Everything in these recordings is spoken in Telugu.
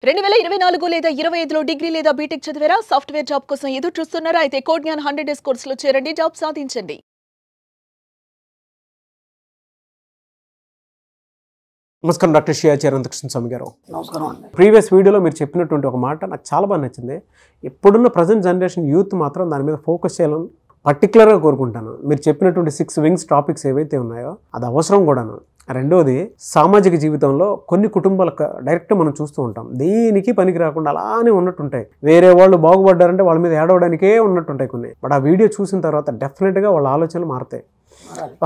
2024 లేదా 25లో డిగ్రీ లేదా బీటెక్ చదివారా? సాఫ్ట్వేర్ జాబ్ కోసం ఎదురు చూస్తున్నారా? అయితే కోడ్ జ్ఞాన్ 100 డేస్ కోర్సులో చేరండి, జాబ్ సాధించండి. నమస్కారం డాక్టర్ షియా చరణకృష్ణ స్వామి గారు. నమస్కారం అండి. ప్రీవియస్ వీడియోలో మీరు చెప్పినటువంటి ఒక మాట నాకు చాలా బాగా నచ్చింది. ఇప్పుడున్న ప్రజెంట్ జనరేషన్ యూత్ మాత్రం దాని మీద ఫోకస్ చేయాలని పర్టికులర్గా కోరుకుంటాను. మీరు చెప్పినటువంటి 6 వింగ్స్ టాపిక్స్ ఏవైతే ఉన్నాయో అది అవసరం కూడాను. రెండోది, సామాజిక జీవితంలో కొన్ని కుటుంబాలకు డైరెక్ట్ మనం చూస్తూ ఉంటాం, దేనికి పనికి రాకుండా అలానే ఉన్నట్టుంటాయి. వేరే వాళ్ళు బాగుపడ్డారంటే వాళ్ళ మీద ఏడవడానికే ఉన్నట్టుంటాయి కొన్ని. బట్ ఆ వీడియో చూసిన తర్వాత డెఫినెట్గా వాళ్ళ ఆలోచనలు మారుతాయి.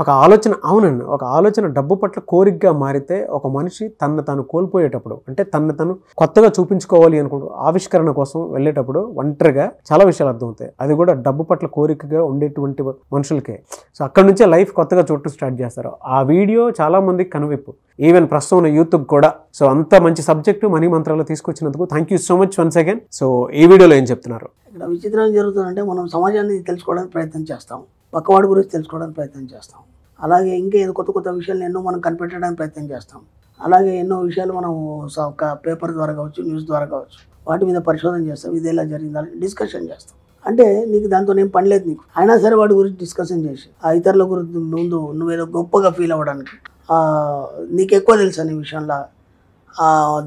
ఒక ఆలోచన, అవునండి, ఒక ఆలోచన డబ్బు పట్ల కోరికగా మారితే ఒక మనిషి తను తాను కోల్పోయేటప్పుడు, అంటే తను తను కొత్తగా చూపించుకోవాలి అనుకుంటూ ఆవిష్కరణ కోసం వెళ్ళేటప్పుడు ఒంటరిగా చాలా విషయాలు అర్థమవుతాయి. అది కూడా డబ్బు పట్ల కోరికగా ఉండేటువంటి మనుషులకే. సో అక్కడ నుంచే లైఫ్ కొత్తగా చూడటం స్టార్ట్ చేస్తారు. ఆ వీడియో చాలా మందికి కనువిప్పు, ఈవెన్ ప్రస్తుతం ఉన్న యూత్కి కూడా. సో అంత మంచి సబ్జెక్టు మనీ మంత్రాలు తీసుకొచ్చినందుకు thank you so much once again. So ఈ వీడియోలో ఏం చెప్తున్నారు? ఇక్కడ విచిత్రం జరుగుతుందంటే మనం సమాజాన్ని తెలుసుకోవడానికి ప్రయత్నం చేస్తాం, పక్కవాడి గురించి తెలుసుకోవడానికి ప్రయత్నం చేస్తాం, అలాగే ఇంకా ఏదో కొత్త కొత్త విషయాలు ఎన్నో మనం కనిపెట్టడానికి ప్రయత్నం చేస్తాం. అలాగే ఎన్నో విషయాలు మనం ఒక పేపర్ ద్వారా కావచ్చు, న్యూస్ ద్వారా కావచ్చు, వాటి మీద పరిశోధన చేస్తాం. ఇది ఎలా జరిగిందని డిస్కషన్ చేస్తాం. అంటే నీకు దాంతో ఏం పని లేదు నీకు, అయినా సరే వాటి గురించి డిస్కషన్ చేసి ఆ ఇతరుల గురించి ముందు నువ్వేదో గొప్పగా ఫీల్ అవ్వడానికి, నీకు ఎక్కువ తెలుసు అనే విషయంలో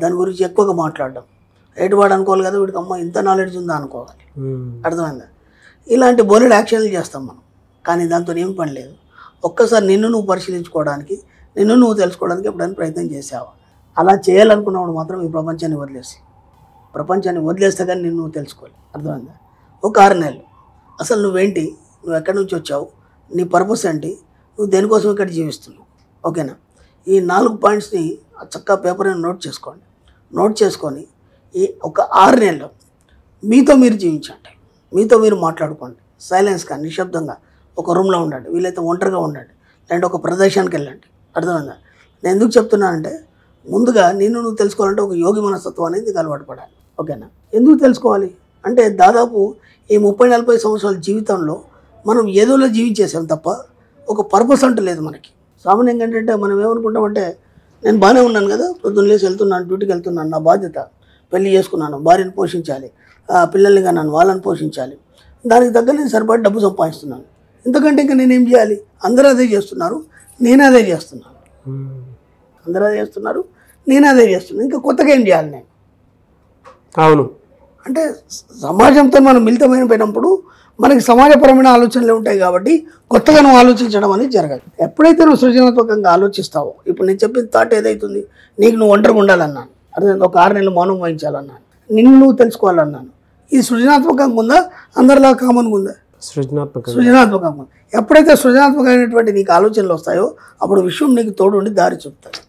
దాని గురించి ఎక్కువగా మాట్లాడడం. ఎటువాడు అనుకోవాలి కదా, వీడికి అమ్మ ఇంత నాలెడ్జ్ ఉందా అనుకోవాలి. అర్థమైందా? ఇలాంటి బోలెడ్ యాక్షన్లు చేస్తాం మనం, కానీ దాంతో ఏం పని లేదు. ఒక్కసారి నిన్ను నువ్వు పరిశీలించుకోవడానికి, నిన్ను నువ్వు తెలుసుకోవడానికి ఎప్పుడైనా ప్రయత్నం చేసావా? అలా చేయాలనుకున్నప్పుడు మాత్రం ఈ ప్రపంచాన్ని వదిలేస్తే కానీ నిన్ను నువ్వు తెలుసుకోవాలి. అర్థమైందా? ఒక 6 నెలలు అసలు నువ్వేంటి, నువ్వు ఎక్కడి నుంచి వచ్చావు, నీ పర్పస్ ఏంటి, నువ్వు దేనికోసం ఇక్కడ జీవిస్తున్నావు, ఓకేనా? ఈ 4 పాయింట్స్ని చక్కగా పేపర్ నోట్ చేసుకోండి. నోట్ చేసుకొని ఈ ఒక 6 నెలలు మీతో మీరు జీవించండి, మీతో మీరు మాట్లాడుకోండి. సైలెన్స్గా, నిశ్శబ్దంగా ఒక రూమ్లో ఉండండి, వీలైతే ఒంటరిగా ఉండండి, లేదంటే ఒక ప్రదేశానికి వెళ్ళండి. అర్థమైందా? నేను ఎందుకు చెప్తున్నానంటే, ముందుగా నిన్ను నువ్వు తెలుసుకోవాలంటే ఒక యోగి మనస్తత్వం అనేది నీకు అలవాటు పడాలి, ఓకేనా? ఎందుకు తెలుసుకోవాలి అంటే, దాదాపు ఈ 30-40 సంవత్సరాల జీవితంలో మనం ఏదోలో జీవించేసాం తప్ప ఒక పర్పస్ అంటూ లేదు మనకి. సామాన్యంగా ఏంటంటే మనం ఏమనుకుంటామంటే, నేను బాగానే ఉన్నాను కదా, పొద్దున్న లేసి వెళ్తున్నాను, డ్యూటీకి వెళ్తున్నాను, నా బాధ్యత, పెళ్లి చేసుకున్నాను, భార్యను పోషించాలి, పిల్లల్ని కన్నాను, వాళ్ళని పోషించాలి, దానికి తగ్గ నేను సరిపడి డబ్బు సంపాదిస్తున్నాను, ఇంతకంటే ఇంకా నేనేం చేయాలి? అందరూ అదే చేస్తున్నారు, నేను అదే చేస్తున్నాను. అందరూ అదే చేస్తున్నారు, నేను అదే చేస్తున్నాను, ఇంకా కొత్తగా ఏం చేయాలి నేను? అవును, అంటే సమాజంతో మనం మిళితమైనప్పుడు మనకి సమాజపరమైన ఆలోచనలు ఉంటాయి కాబట్టి కొత్తగా నువ్వు ఆలోచించడం అనేది జరగదు. ఎప్పుడైతే నువ్వు సృజనాత్మకంగా ఆలోచిస్తావో, ఇప్పుడు నేను చెప్పిన థాట్ ఏదైతుంది, నీకు నువ్వు ఒంటరిగా ఉండాలన్నాను, అదే ఒక 6 నెలలు మౌనం వహించాలన్నాను, నిన్ను నువ్వు తెలుసుకోవాలన్నాను. ఇది సృజనాత్మకంగా ఉందా, అందరిలా కామన్గా ఉందా? సృజనాత్మకంగా ఉంది. ఎప్పుడైతే సృజనాత్మకమైనటువంటి నీకు ఆలోచనలు వస్తాయో అప్పుడు విశ్వం నీకు తోడుండి దారి చూపుతాడు.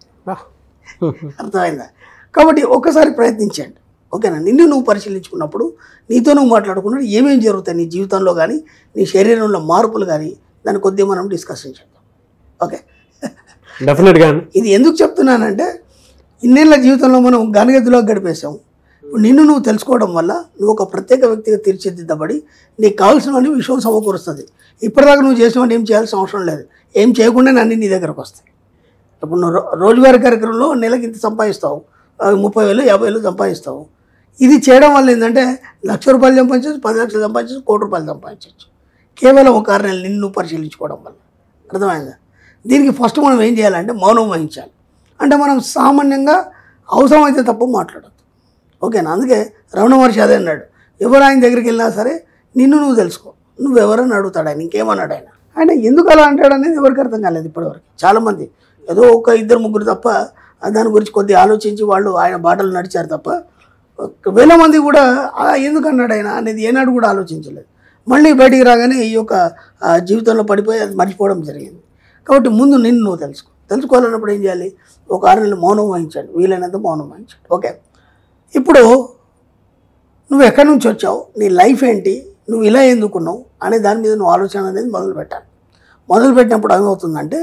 అర్థమైందా? కాబట్టి ఒక్కసారి ప్రయత్నించండి, ఓకేనా? నిన్ను నువ్వు పరిశీలించుకున్నప్పుడు, నీతో నువ్వు మాట్లాడుకున్నప్పుడు ఏమేమి జరుగుతాయి నీ జీవితంలో కానీ, నీ శరీరంలో మార్పులు కానీ, దాన్ని కొద్దిగా మనం డిస్కషన్ చేద్దాం, ఓకే? డెఫినెట్గా. ఇది ఎందుకు చెప్తున్నానంటే, ఇన్నేళ్ళ జీవితంలో మనం గనగదిలో గడిపేసాం. ఇప్పుడు నిన్ను నువ్వు తెలుసుకోవడం వల్ల నువ్వు ఒక ప్రత్యేక వ్యక్తిగా తీర్చిదిద్దబడి నీకు కావాల్సినవన్నీ విశ్వం సమకూరుస్తుంది. ఇప్పటిదాకా నువ్వు చేసినవన్నీ ఏం చేయాల్సిన అవసరం లేదు, ఏం చేయకుండానే అన్నీ నీ దగ్గరకు వస్తాయి. ఇప్పుడు నువ్వు రోజువారీ కార్యక్రమంలో నెలకి ఇంత సంపాదిస్తావు, 30,000, 50,000 సంపాదిస్తావు. ఇది చేయడం వల్ల ఏంటంటే 1,00,000 రూపాయలు సంపాదించవచ్చు, 10 లక్షలు సంపాదించవచ్చు, 1 కోటి రూపాయలు సంపాదించవచ్చు, కేవలం ఒక 6 నెలలు నిన్ను పరిశీలించుకోవడం వల్ల. అర్థమైందా? దీనికి ఫస్ట్ మనం ఏం చేయాలంటే మౌనం వహించాలి. అంటే మనం సామాన్యంగా అవసరమైతే తప్ప మాట్లాడద్దు, ఓకేనా? అందుకే రమణ మహర్షి అదే అన్నాడు, ఎవరు ఆయన దగ్గరికి వెళ్ళినా సరే నిన్ను నువ్వు తెలుసుకో, నువ్వెవరని అడుగుతాడు ఆయన, ఇంకేమన్నాడు ఆయన. ఆయన ఎందుకు అలా అంటాడు అనేది ఎవరికి అర్థం కాలేదు ఇప్పటివరకు. చాలామంది ఏదో 1-2-3 తప్ప దాని గురించి కొద్దిగా ఆలోచించి వాళ్ళు ఆయన బాటలు నడిచారు తప్ప 1,000 మంది కూడా ఎందుకు అన్నాడు ఆయన అనేది ఏనాడు కూడా ఆలోచించలేదు. మళ్ళీ బయటికి రాగానే ఈ యొక్క జీవితంలో పడిపోయి అది మర్చిపోవడం జరిగింది. కాబట్టి ముందు నిన్ను నువ్వు తెలుసుకోవాలన్నప్పుడు ఏం చేయాలి? ఒక 6 నెలలు మౌనం వహించాలి, వీలైనంత మౌనం వహించాలి, ఓకే? ఇప్పుడు నువ్వు ఎక్కడి నుంచి వచ్చావు, నీ లైఫ్ ఏంటి, నువ్వు ఇలా ఎందుకున్నావు అనే దాని మీద నువ్వు ఆలోచన అనేది మొదలుపెట్టాలి. మొదలుపెట్టినప్పుడు ఏమవుతుందంటే,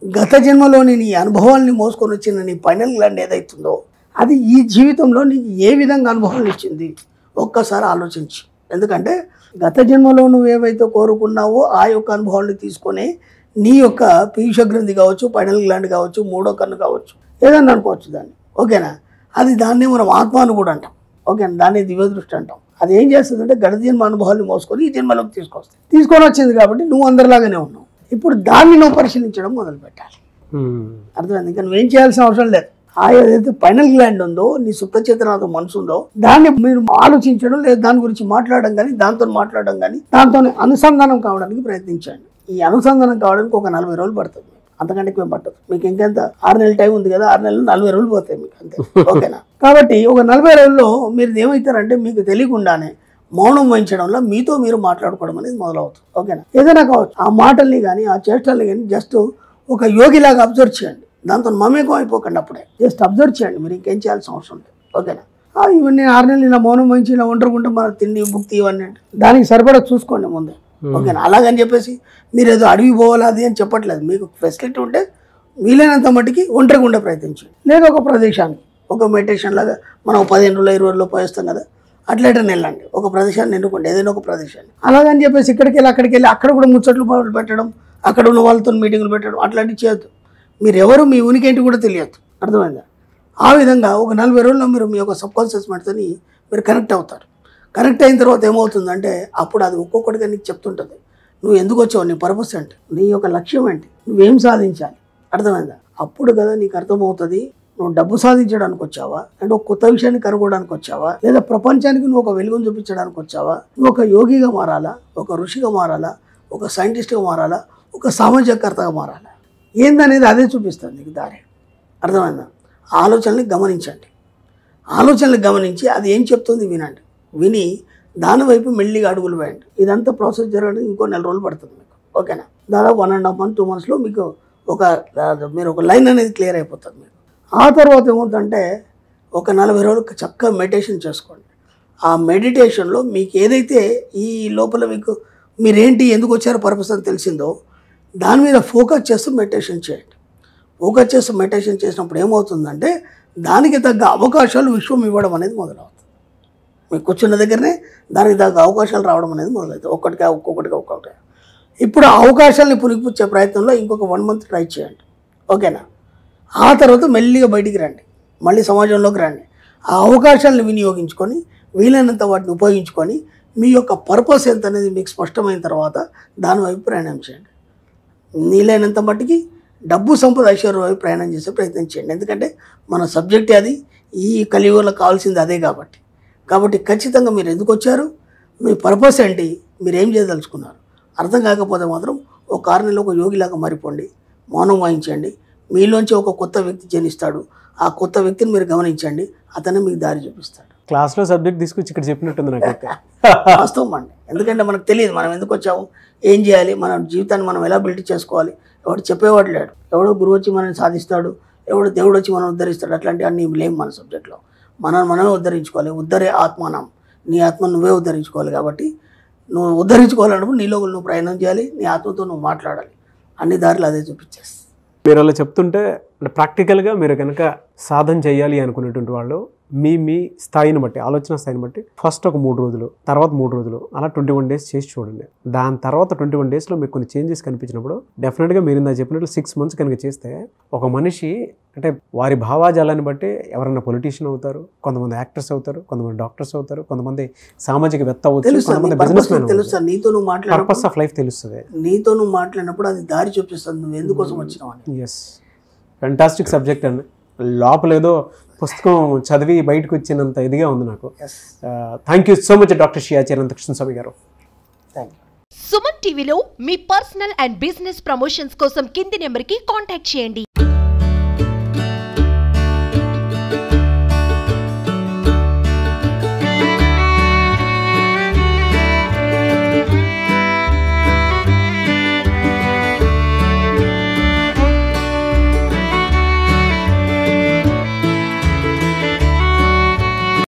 గత జన్మలోని నీ అనుభవాల్ని మోసుకొని వచ్చిన నీ పైనల్ గ్లాండ్ ఏదైతుందో అది ఈ జీవితంలో నీకు ఏ విధంగా అనుభవాలు ఇచ్చింది ఒక్కసారి ఆలోచించు. ఎందుకంటే గత జన్మలో నువ్వు ఏవైతే కోరుకున్నావో ఆ యొక్క అనుభవాన్ని తీసుకొని నీ యొక్క పీయూష గ్రంథి కావచ్చు, పైనల్ గ్లాండ్ కావచ్చు, 3వ కన్ను కావచ్చు, ఏదన్నా అనుకోవచ్చు దాన్ని, ఓకేనా? అది దాన్నే మనం ఆత్మ అని కూడా అంటాం. ఓకే, దాన్ని దివ్య దృష్టి అంటాం. అది ఏం చేస్తుందంటే గత జన్మ అనుభవాన్ని మోసుకొని ఈ జన్మలోకి తీసుకొని వచ్చింది కాబట్టి నువ్వు అందరిలాగానే ఉన్నావు. ఇప్పుడు దాన్ని నువ్వు పరిశీలించడం మొదలు పెట్టాలి. అర్థమైంది? ఇంకా నువ్వేం చేయాల్సిన అవసరం లేదు. ఆ ఏదైతే ఫైనల్ గ్లాండ్ ఉందో, నీ సుప్త చేతనాతో మనసు ఉందో, దాన్ని మీరు ఆలోచించడం లేదా దాని గురించి మాట్లాడడం కానీ, దాంతో మాట్లాడడం కానీ, దాంతో అనుసంధానం కావడానికి ప్రయత్నించండి. ఈ అనుసంధానం కావడానికి ఒక 40 రోజులు పడుతుంది. అంతకంటే ఎక్కువ పట్టదు. మీకు ఇంకెంత 6 నెలల టైం ఉంది కదా, 6 నెలలు 40 రోజులు పోతాయి మీకు అంతే. ఓకేనా? కాబట్టి ఒక 40 రోజుల్లో మీరు ఏమవుతారంటే మీకు తెలియకుండానే మౌనం వహించడంలో మీతో మీరు మాట్లాడుకోవడం అనేది మొదలవుతుంది. ఓకేనా? ఏదైనా కావచ్చు, ఆ మాటల్ని కానీ ఆ చేష్టల్ని కానీ జస్ట్ ఒక యోగిలాగా అబ్జర్వ్ చేయండి. దాంతో మమేకం అయిపోకండి. అప్పుడే జస్ట్ అబ్జర్వ్ చేయండి. మీరు ఇంకేం చేయాల్సిన అవసరం లేదు. ఓకేనా? ఇవన్నీ 6 నెలలు ఇలా మౌనం వహించి ఇలా ఒంటరికుంటే మన తిండి భుక్తి ఇవన్నీ దానికి సరిపడా చూసుకోండి ముందే. ఓకేనా? అలాగని చెప్పేసి మీరు ఏదో అడవి పోవాలి అది అని చెప్పట్లేదు. మీకు ఫెసిలిటీ ఉంటే వీలైనంత మట్టికి ఒంటరిగా ఉండే ప్రయత్నించండి. లేదా ఒక ప్రదేశానికి ఒక మెడిటేషన్ లాగా మనం 15 రోజులు 20 రోజుల్లో పోయిస్తాం కదా, అట్లయితే వెళ్ళండి. ఒక ప్రదేశాన్ని ఎన్నుకోండి, ఏదైనా ఒక ప్రదేశాన్ని. అలాగని చెప్పేసి ఇక్కడికి వెళ్ళి అక్కడికి వెళ్ళి అక్కడ కూడా ముచ్చట్లు పెట్టడం, అక్కడ ఉన్న వాళ్ళతో మీటింగ్లు పెట్టడం అట్లాంటివి చేయొద్దు. మీరు ఎవరు, మీ ఉనికి ఏంటి కూడా తెలియదు. అర్థమైందా? ఆ విధంగా ఒక 40 రోజుల్లో మీరు మీ యొక్క సబ్కాన్షియస్ మైండ్తో మీరు కనెక్ట్ అవుతారు. కనెక్ట్ అయిన తర్వాత ఏమవుతుందంటే అప్పుడు అది ఒక్కొక్కటిగా నీకు చెప్తుంటుంది. నువ్వు ఎందుకు వచ్చావు, నీ పర్పస్ ఏంటి, నీ యొక్క లక్ష్యం ఏంటి, నువ్వేం సాధించాలి. అర్థమైందా? అప్పుడు కదా నీకు అర్థమవుతుంది నువ్వు డబ్బు సాధించడానికి వచ్చావా, అంటే ఒక కొత్త విషయాన్ని కనుగొనడానికి వచ్చావా, లేదా ప్రపంచానికి నువ్వు ఒక వెలుగును చూపించడానికి వచ్చావా, నువ్వు ఒక యోగిగా మారాలా, ఒక ఋషిగా మారాలా, ఒక సైంటిస్ట్గా మారాలా, ఒక సామాజికర్తగా మారాలా, ఏందనేది అదే చూపిస్తుంది నీకు దారి. అర్థమైందా? ఆలోచనల్ని గమనించండి. ఆలోచనలు గమనించి అది ఏం చెప్తుంది వినండి. విని దాని వైపు మెల్లిగా అడుగులు వేయండి. ఇదంతా ప్రాసెస్ జరగడానికి ఇంకో 4 రోజులు పడుతుంది మీకు. ఓకేనా? దాదాపు 1.5 month 2 monthsలో మీకు మీరు ఒక లైన్ అనేది క్లియర్ అయిపోతుంది మీకు. ఆ తర్వాత ఏమవుతుందంటే ఒక 40 రోజులు చక్కగా మెడిటేషన్ చేసుకోండి. ఆ మెడిటేషన్లో మీకు ఏదైతే ఈ లోపల మీకు మీరేంటి ఎందుకు వచ్చారో పర్పస్ అని తెలిసిందో దాని మీద ఫోకస్ చేస్తూ మెడిటేషన్ చేయండి. ఫోకస్ చేస్తూ మెడిటేషన్ చేసినప్పుడు ఏమవుతుందంటే దానికి తగ్గ అవకాశాలు విశ్వం ఇవ్వడం అనేది మొదలవుతుంది. మీకు కూర్చున్న దగ్గరనే దానికి తగ్గ అవకాశాలు రావడం అనేది మొదలవుతుంది. ఒక్కొక్కటిగా. ఇప్పుడు ఆ అవకాశాలని పునికిపుచ్చే ప్రయత్నంలో ఇంకొక 1 month ట్రై చేయండి. ఓకేనా? ఆ తర్వాత మెల్లిగా బయటికి రండి, మళ్ళీ సమాజంలోకి రండి. ఆ అవకాశాలను వినియోగించుకొని వీలైనంత వాటిని ఉపయోగించుకొని మీ యొక్క పర్పస్ ఎంత అనేది మీకు స్పష్టమైన తర్వాత దాని వైపు ప్రయాణం చేయండి. వీలైనంత మట్టికి డబ్బు సంపద ఐశ్వర్యం వైపు ప్రయాణం చేసే ప్రయత్నం చేయండి. ఎందుకంటే మన సబ్జెక్టే అది, ఈ కలియుగంలో కావాల్సింది అదే. కాబట్టి ఖచ్చితంగా మీరు ఎందుకు వచ్చారు, మీ పర్పస్ ఏంటి, మీరు ఏం చేయదలుచుకున్నారు అర్థం కాకపోతే మాత్రం ఒక 6 నెలలు ఒక యోగిలాగా మారిపోండి. మౌనం వహించండి. మీలోంచి ఒక కొత్త వ్యక్తి జనిస్తాడు. ఆ కొత్త వ్యక్తిని మీరు గమనించండి. అతనే మీకు దారి చూపిస్తాడు. క్లాస్లో సబ్జెక్ట్ తీసుకొచ్చి ఇక్కడ చెప్పినట్టుంది నాకైతే. వాస్తవం అండి. ఎందుకంటే మనకు తెలియదు మనం ఎందుకు వచ్చాము, ఏం చేయాలి, మన జీవితాన్ని మనం ఎలా బిల్డ్ చేసుకోవాలి. ఎవడు చెప్పేవాడు లేడు. ఎవడో గురువు వచ్చి మనల్ని సాధిస్తాడు, ఎవడో దేవుడు వచ్చి మనం ఉద్ధరిస్తాడు. అట్లాంటివి అన్నీ లేవు మన సబ్జెక్ట్లో. మనమే ఉద్ధరించుకోవాలి. ఉద్ధరే ఆత్మానం. నీ ఆత్మ నువ్వే ఉద్ధరించుకోవాలి. కాబట్టి నువ్వు ఉద్ధరించుకోవాలన్నప్పుడు నీలో నువ్వు ప్రయాణం చేయాలి, నీ ఆత్మతో నువ్వు మాట్లాడాలి. అన్ని దారులు అదే చూపించేస్తాయి. మీరు అలా చెప్తుంటే అంటే ప్రాక్టికల్గా మీరు కనుక సాధన చేయాలి అనుకునేటువంటి వాళ్ళు మీ స్థాయిని బట్టి, ఆలోచన స్థాయిని బట్టి ఫస్ట్ ఒక 3 రోజులు, తర్వాత 3 రోజులు, అలా 21 days చేసి చూడండి. దాని తర్వాత 21 daysలో మీకు కొన్ని చేంజెస్ కనిపించినప్పుడు డెఫినెట్గా మీరు ఇందా చెప్పినట్లు 6 months కనుక చేస్తే ఒక మనిషి అంటే వారి భావాజాలాన్ని బట్టి ఎవరైనా పొలిటీషియన్ అవుతారు, కొంతమంది యాక్టర్స్ అవుతారు, కొంతమంది డాక్టర్స్ అవుతారు, కొంతమంది సామాజికవేత్త అవుతారు, కొంతమంది బిజినెస్ మ్యాన్ తెలుస్తుంది. నీతో నువ్వు మాట్లాడే పర్పస్ ఆఫ్ లైఫ్ తెలుస్తుంది. నీతో నువ్వు మాట్లాడినప్పుడు అది దారి చూపిస్తుంది నువ్వు ఎందుకోసం వచ్చినావు అని. ఎస్, ఫెంటాస్టిక్ సబ్జెక్ట్ అండి. లోపల ఏదో పుస్తకం చదివి బయటకు వచ్చినంత ఇదిగా ఉంది నాకు. Thank you so much doctor Shri Acharya Anantakrishna Swami గారు. సుమన్ టీవీలో మీ పర్సనల్ అండ్ బిజినెస్ ప్రమోషన్స్ కోసం కింది నెంబర్కి కాంటాక్ట్ చేయండి.